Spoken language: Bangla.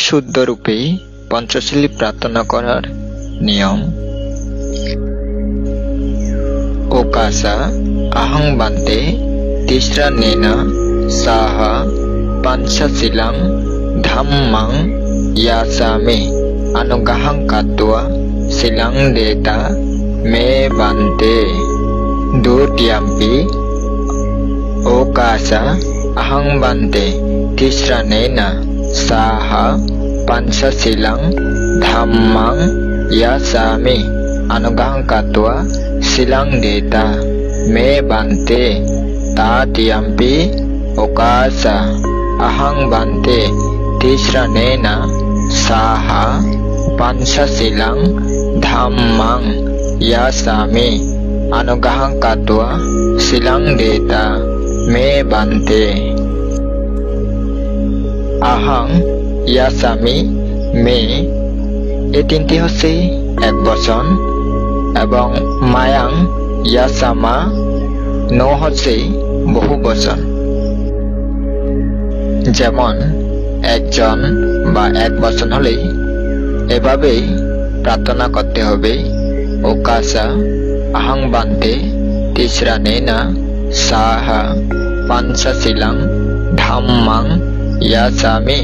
শুদ্ধ রূপে পঞ্চশীল প্রার্থনা করার নিয়ম। ওকাসা আহং বান্তে তিস্রা নেনা সাহা পাঞ্চশীলাং ধাম্মাং ইয়াসামি अनुगाहं कात्वा सिलां देता मे बान्ते द्वितीयम्पि ओकासा अहं बान्ते तिस्रनेन साह पंचशीलं धम्मं यासामि अनुगाहं कात्वा सिलां देता मे बान्ते तृतीयम्पि ओकासा अहं बान्ते तिस्रनेन साह पंचशीलं धम्मं यासामि अनुगाहं कात्वा सिलां देता मे बान्ते। आहं यासामि मे এই তিনটি হচ্ছে এক বচন এবং মায়াং ইয়াসামা নো হচ্ছে বহু বচন। যেমন একজন বা এক বচন হলেই এভাবেই প্রার্থনা করতে হবে। ওকাসা আহং বান্তে তিস্রা নেনা সাহা পাঞ্চশীলাং ধাম্মাং ইয়াসামি